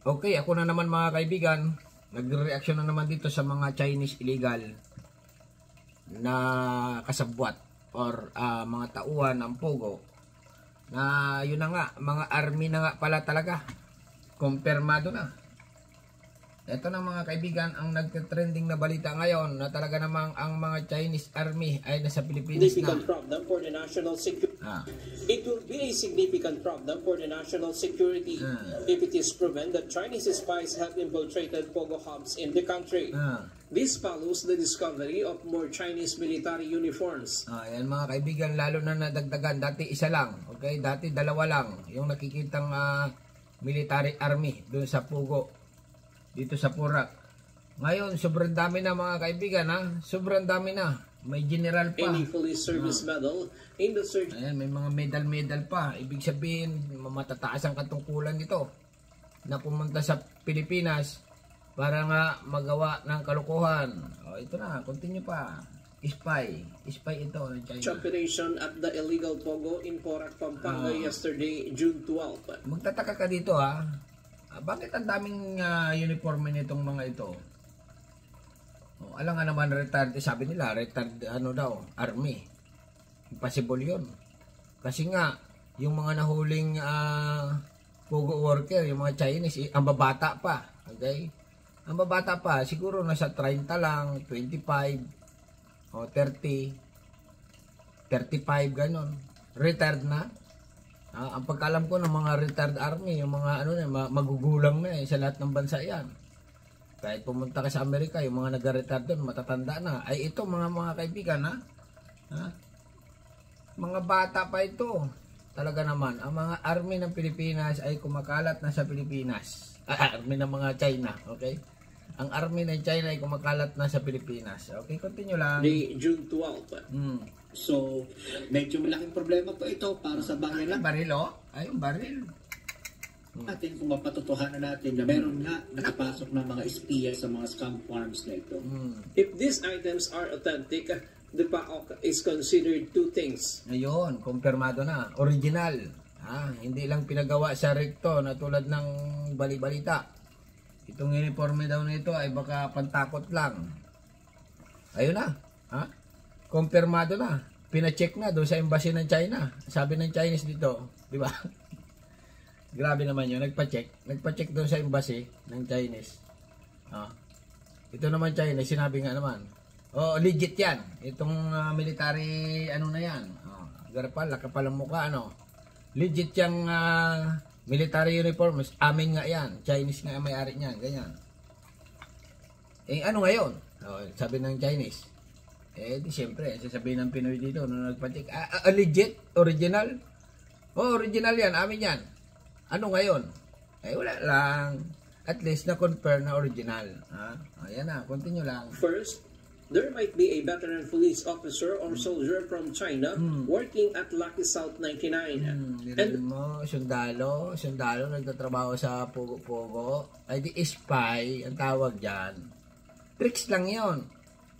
Okay, ako na naman mga kaibigan. Nagre-reaction na naman dito sa mga Chinese illegal na kasabwat or mga tauhan ng Pogo. Na yun na nga, mga army na nga pala talaga. Kumpirmado na. Ito na mga kaibigan, ang nagte-trending na balita ngayon na talaga namang ang mga Chinese army ay nasa Pilipinas na. Problem for the national security. It will be a significant problem for the national security if it is proven that Chinese spies have infiltrated Pogo hubs in the country. This follows the discovery of more Chinese military uniforms. Yan mga kaibigan, lalo na nadagdagan. Dati isa lang, okay? Dati dalawa lang yung nakikitang military army doon sa Pogo. Dito sa Purak. Ngayon, sobrang dami na mga kaibigan, ha? Sobrang dami na. May general pa. Any police service medal in the search. Ayan, may mga medal pa. Ibig sabihin, matataas ang katungkulan nito na pumunta sa Pilipinas para nga magawa ng kalukuhan. Ito na, continue pa. Spy ito ng China. Operation at the illegal Pogo in Porac, Pampanga yesterday, June 12. Magtataka ka dito, ha? Bakit ang daming uniforme nitong mga ito? Alam nga naman retired, sabi nila retired army. Impossible yun. Kasi nga yung mga nahuling Pogo worker, yung mga Chinese, ang babata pa. Okay? Ang babata pa, siguro nasa 30 lang, 25 o 30, 35 ganon. Retired na. Ang pagkalam ko ng mga retired army, yung mga magugulang na sa lahat ng bansa yan. Kahit pumunta ka sa Amerika, yung mga nag-retired doon, matatanda na. Ay ito mga kaibigan, mga bata pa ito. Talaga naman, ang mga army ng Pilipinas ay kumakalat na sa Pilipinas. Army ng mga China, okay? Ang army ng China ay kumakalat na sa Pilipinas. Okay, continue lang. June 12. So, medyo malaking problema po ito para sa bayan lang. Baril, ay baril. Natin kung mapatutuhanan natin na meron nga nakapasok ng mga espiya sa mga scam farms na ito. If these items are authentic, the PAOK is considered two things. Ngayon, kumpirmado na. Original. Hindi lang pinagawa sa recto na tulad ng bali-balita. Itong uniforme daw nito ay baka pantakot lang. Ayun na. Kumpirmado na. Pina-check na doon sa embassy ng China. Sabi ng Chinese dito, di ba? Grabe naman yun. Nagpa-check doon sa embassy ng Chinese. Ito naman China, sinabi nga naman. Legit yan. Itong military, na yan. Garapal, lakapalang mukha, Legit yung military uniform. Amin nga yan. Chinese nga may-ari niyan. Ganyan. Ano ngayon? Sabi ng Chinese. Di siyempre, sasabihin ng Pinoy dito nung nagpatik, legit? Original? Original yan, amin yan. Ano ngayon? Wala lang. At least na-confirm na original. Ayan na, continue lang. First, there might be a veteran police officer or soldier from China working at Lucky South 99. And mo, sundalo, nagtatrabaho sa Pogo. Ay di spy, ang tawag dyan. Tricks lang yon.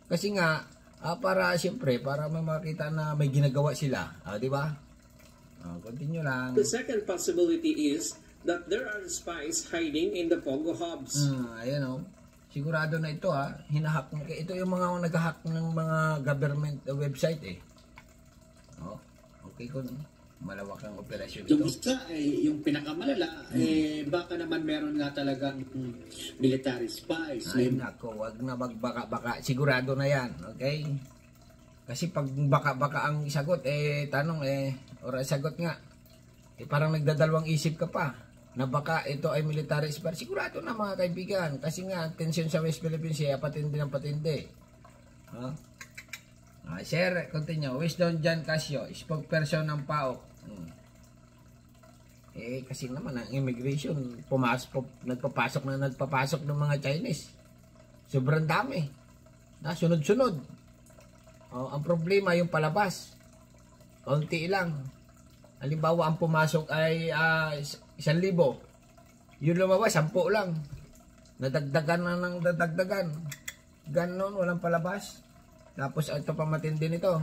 Kasi nga, para siyempre, para makita na may ginagawa sila. Di ba? Continue lang. The second possibility is that there are spies hiding in the Pogo hubs. Ayan sigurado na ito hinahack. Ito yung mga nag-hack ng mga government website Okay kung malawak ang operasyon ito. Yung isa yung pinakamalala, baka naman meron nga talagang military spies. Ay nako, wag na magbaka-baka. Sigurado na yan, okay? Kasi pag baka-baka ang sagot, tanong or sagot nga, parang nagdadalawang isip ka pa na baka ito ay military spy. Sigurado na mga kaibigan. Kasi nga, tension sa West Philippines, patindi ng patindi. Sir, continue. Wisdom John Casio, spokesperson ng PAOK. Kasi naman, ang immigration, nagpapasok ng mga Chinese. Sobrang dami. Sunod-sunod. Ang problema, yung palabas. Kaunti lang. Halimbawa, ang pumasok ay 1,000. Yung lumabas, 10 lang. Nadagdagan na ng dadagdagan. Ganon, walang palabas. Tapos, ito pa matindi nito.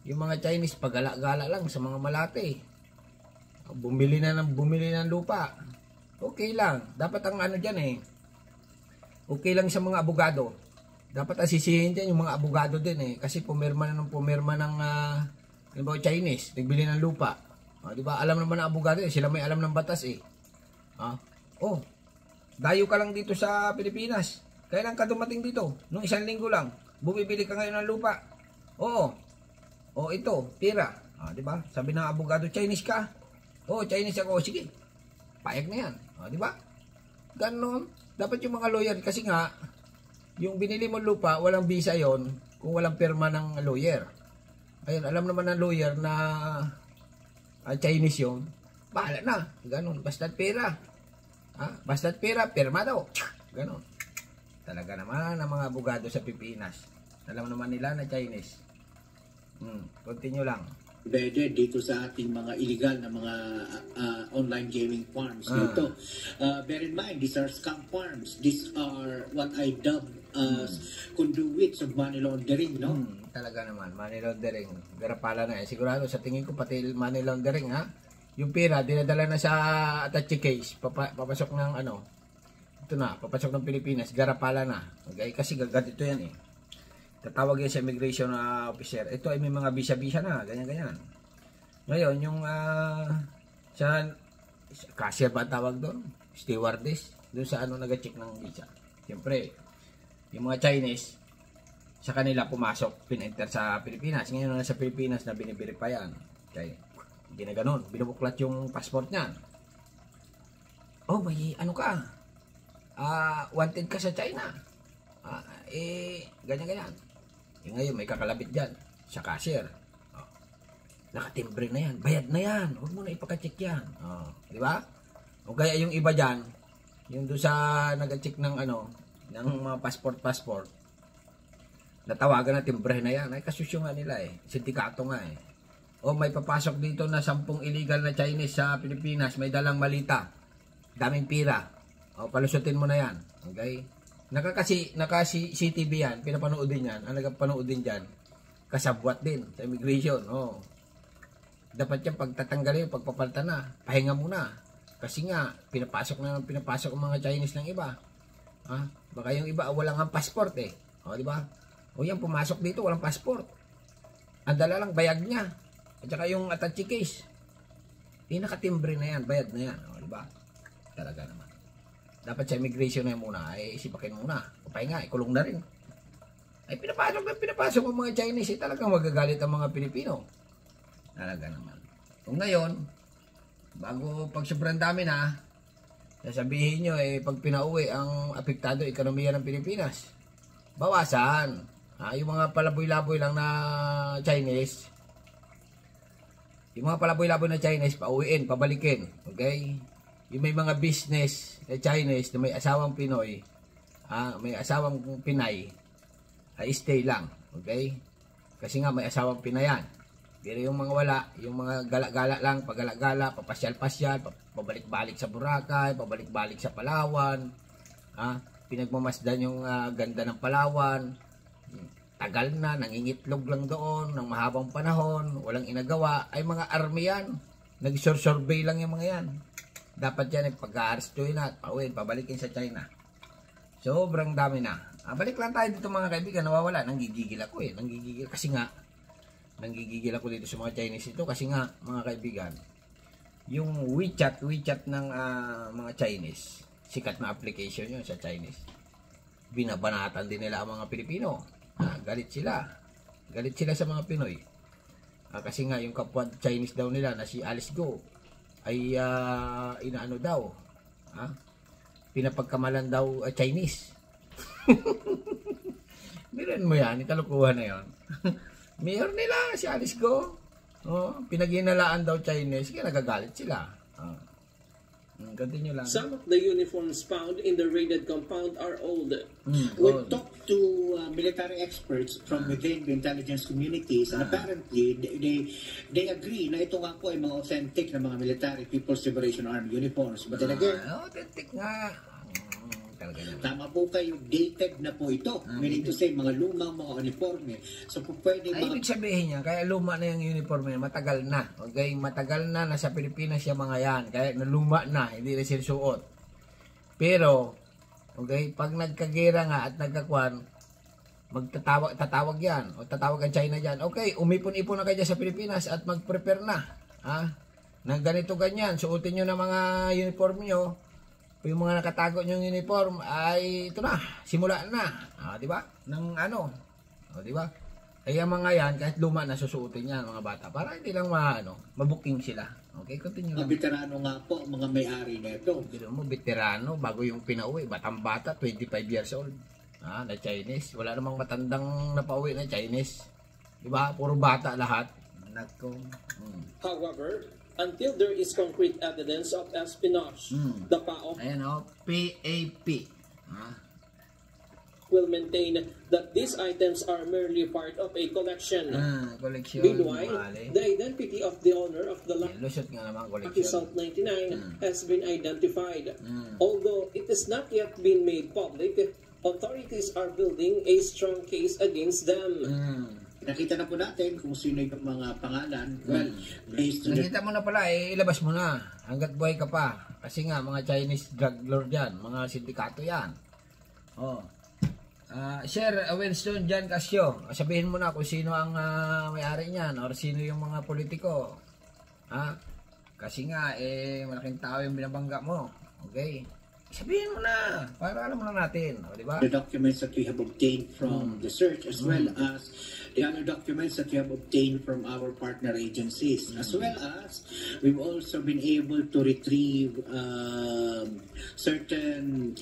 Yung mga Chinese, pagala-gala lang sa mga malate. bumili ng lupa. Okay lang. Dapat ang ano dyan eh. Okay lang sa mga abogado. Dapat asisihin dyan yung mga abogado din eh. Kasi pumirma ng Chinese. Nagbili ng lupa. Di ba? Alam naman ng abogado eh. Sila may alam ng batas eh. Dayo ka lang dito sa Pilipinas. Kailan ka dumating dito? Nung 1 linggo lang. Bumibili ka ngayon ng lupa. Ito, pira. Di ba? Sabi ng abogado, Chinese ka? Chinese ako. Sige. Payag na yan. Di ba? Ganon. Dapat yung mga lawyer, kasi nga, yung binili mo lupa, walang visa yon kung walang pirma ng lawyer. Ayun, alam naman ng lawyer na Chinese yun. Bahala na. Ganon. Basta't pera. Basta't pera, pirma daw. Ganon. Talaga naman ang mga abogado sa Pilipinas. Alam naman nila na Chinese. Continue lang. Better dito sa ating mga illegal na mga online gaming farms dito. Bear in mind, these are scam farms. These are what I dub as conduits of money laundering, no? Talaga naman, money laundering. Garapala na. Sigurado, sa tingin ko, pati money laundering, ha? Yung pera, dinadala na sa attache case. Papasok ng papasok ng Pilipinas. Garapala na. Okay? Kasi gagad ito yan eh. Tatawag yan sa immigration officer. Ito ay may mga visa-visa na. Ganyan-ganyan. Ngayon, yung cashier ba tawag doon? Stewardess. Doon sa nag-check ng visa. Siyempre, yung mga Chinese, sa kanila pumasok, pin-enter sa Pilipinas. Ngayon na sa Pilipinas na binibiripy yan. Okay. Hindi na ganun. Binubuklat yung passport niyan. May ka? Wanted ka sa China. Ganyan-ganyan. Ngayon, may kakalabit dyan sa cashier. Nakatimbre na yan. Bayad na yan. Huwag mo na ipakacheck yan. Di ba? O kaya yung iba dyan, yung doon sa nag-check ng ng mga passport, natawagan na timbre na yan. Ay, kasusyo nga nila eh. Sindikato nga eh. May papasok dito na 10 illegal na Chinese sa Pilipinas. May dalang malita. Daming pira. Palusutin mo na yan. Okay? Naka-CCTV yan, pinapanood din yan, ang nagpanood din dyan, kasabwat din sa immigration. Dapat yan pagtatanggalin, pagpapalta na, pahinga muna. Kasi nga, pinapasok ang mga Chinese ng iba. Baka yung iba, walang ang passport eh. Di ba? Yan, pumasok dito, walang passport. Ang dala lang, bayag niya. At saka yung attache case. Nakatimbre na yan, bayad na yan. Di ba? Talaga naman. Dapat sa immigration na muna, ay isipakin muna. Pahinga, ikulong na rin. Ay pinapasok ang mga Chinese, talagang magagalit ang mga Pilipino. Talaga naman. Kung ngayon, bago pag sobrang dami na, sasabihin nyo, pag pinauwi ang apektado ekonomiya ng Pilipinas, bawasan. Yung mga palaboy-laboy lang na Chinese, pauwiin, pabalikin. Okay? Yung may mga business na Chinese na may asawang Pinoy, may asawang Pinay, stay lang. Okay? Kasi nga may asawang Pinayan. Pero yung mga wala, yung mga gala-gala lang, pagala-gala, papasyal-pasyal, pabalik-balik sa Boracay, pabalik-balik sa Palawan, pinagmamasdan yung ganda ng Palawan, tagal na, nangingitlog lang doon, ng mahabang panahon, walang inagawa, ay mga army yan. Nag-survey lang yung mga yan. Dapat yan ay pag-aarestuhin na at pabalikin sa China. Sobrang dami na. Balik lang tayo dito mga kaibigan, nawawala. Nanggigigil ako eh. Nanggigigil ako dito sa mga Chinese ito kasi nga mga kaibigan, yung WeChat ng mga Chinese, sikat na application yun sa Chinese. Binabanatan din nila ang mga Pilipino. Galit sila sa mga Pinoy. Kasi nga yung kapwa Chinese daw nila na si Alice Go ay inaano daw, pinapagkamalan daw Chinese. Miran mo yan, ikalukuhan na yun. Mayor nila si Alice Go, pinaghinalaan daw Chinese, kaya nagagalit sila. Continue lang. Some of the uniforms found in the raided compound are old. We talked to military experts from within the intelligence communities, and apparently they agree na ito nga po ay mga authentic na mga military People's Liberation Army uniforms. But then again, authentic nga. talaga naman. Tama po kayo, dated na po ito. Meaning to say, mga lumang mga uniforme. So po pwede ay, ibig sabihin niya, kaya luma na yung uniforme, matagal na. Okay, matagal na, nasa Pilipinas yung mga yan. Kaya naluma na, hindi na sinusuot. Pero, okay, pag nagkagera nga at nagkakuan, tatawag yan, o tatawag ang China dyan. Okay, umipon-ipon na kayo dyan sa Pilipinas at mag-prepare na. Ha? Nang ganito ganyan, suotin nyo na mga uniform nyo. Yung mga nakatago nyo uniform ay ito na, simula na. Di ba? Nang ano. Di ba? Kaya mga yan, kahit luma na susuotin yan mga bata. Para hindi lang mabuking sila. Okay, continue lang. Mga veterano nga po, mga may-ari na ito. Pero mo, veterano, bago yung pinauwi, batang-bata, 25 years old. Na Chinese. Wala namang matandang napauwi na Chinese. Di ba? Puro bata lahat. Nako. However, until there is concrete evidence of espionage, the PAO Ayan PAP. will maintain that these items are merely part of a collection. Collection. Meanwhile, the identity of the owner of the Lusot nga naman Lucky collection. Salt 99 has been identified. Although it has not yet been made public, authorities are building a strong case against them. Nakita na po natin kung sino yung mga pangalan. Well, based on Nakita mo na pala, ilabas mo na. Hanggat buhay ka pa. Kasi nga, mga Chinese drug lord yan. Mga sindikato yan. Sir Winston John Casio, sabihin mo na kung sino ang may-ari niyan or sino yung mga politiko. Kasi nga, malaking tao yung binabangga mo. Okay? Sabihin mo na, para alam mo na natin. Di ba? the documents that we have obtained from the search, as well as the other documents that we have obtained from our partner agencies, as well as we've also been able to retrieve certain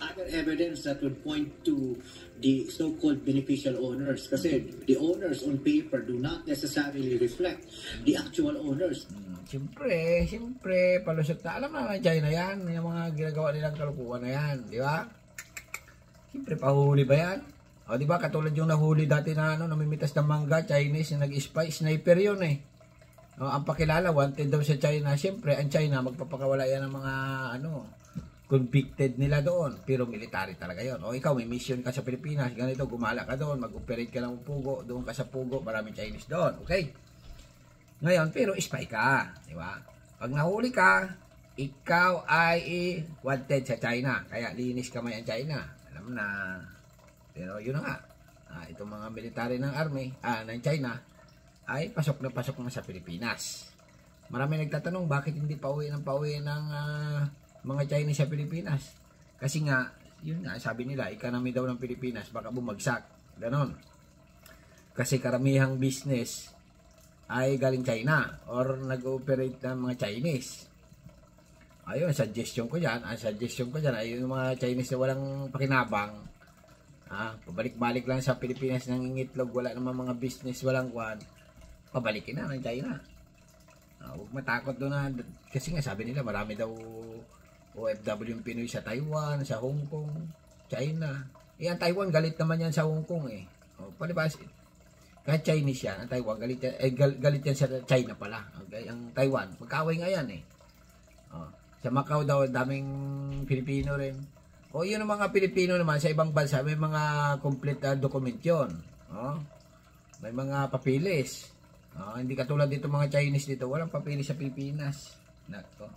other evidence that would point to the so-called beneficial owners. Kasi the owners on paper do not necessarily reflect the actual owners. Siyempre, palusot na. Alam na ng China yan. Yung mga ginagawa nilang kalukuhan na yan. Di ba? Siyempre, pahuli ba yan? Di ba? Katulad yung nahuli dati na namimitas ng mangga, Chinese, na nag-spy, sniper yun ang pakilala, wanted daw sa China. Siyempre, ang China, magpapakawala yan ng mga, convicted nila doon. Pero military talaga yun. Ikaw, may mission ka sa Pilipinas, ganito, gumala ka doon, mag-operate ka ng Pugo, doon ka sa Pugo, maraming Chinese doon. Okay? Ngayon, pero spy ka, di ba? Pag nahuli ka, ikaw ay wanted sa China. Kaya linis kamay ang China. Alam na. Pero yun na nga. Itong mga military ng army, ng China, ay pasok na sa Pilipinas. Marami nagtatanong, bakit hindi pauwi ng mga Chinese sa Pilipinas? Kasi nga, yun nga, sabi nila, economy daw ng Pilipinas, baka bumagsak. Ganon. Kasi karamihang business ay galing China or nag-ooperate ng mga Chinese. Ayun, suggestion ko dyan ay yung mga Chinese na walang pakinabang, pabalik-balik lang sa Pilipinas ng itlog, wala namang mga business, walang kwan, pabalikin na ng China. Huwag matakot doon na, kasi nga sabi nila marami daw OFW yung Pinoy sa Taiwan, sa Hong Kong, China. Ang Taiwan, galit naman yan sa Hong Kong palibas, kahit Chinese yan, ang Taiwan, galit yan sa China pala. Okay? Ang Taiwan, magkaaway nga yan sa Macau daw, daming Pilipino rin. Yun ang mga Pilipino naman, sa ibang bansa, may mga complete document yun. May mga papilis. Hindi katulad dito mga Chinese dito, walang papilis sa Pilipinas. Nako.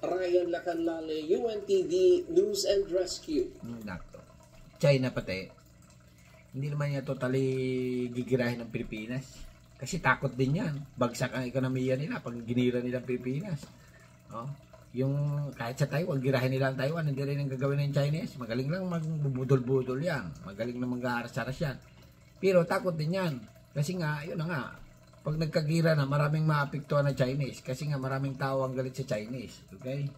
Ryan Lacanlale, UNTV News and Rescue. Nako. China pati. Hindi naman niya totally gigirahin ng Pilipinas. Kasi takot din yan. Bagsak ang ekonomiya nila pag ginira nila ang Pilipinas. Yung kahit sa Taiwan, girahin nila ang Taiwan, hindi rin ang gagawin ng Chinese. Magaling lang magbubudol-budol yan. Magaling na mag-aaras-aras yan. Pero takot din yan. Kasi nga, yun na nga. Pag nagkagira na, maraming maapektuhan na Chinese. Kasi nga, maraming tao ang galit sa Chinese. Okay?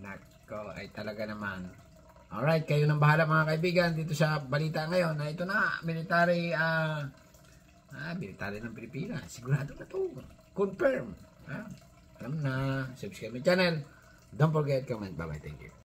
Nako, ay talaga naman. Alright, kayo nang bahala mga kaibigan dito sa balita ngayon na ito na, military ng Pilipinas. Sigurado na to. Confirm. Alam na, subscribe my channel. Don't forget, comment. Bye-bye. Thank you.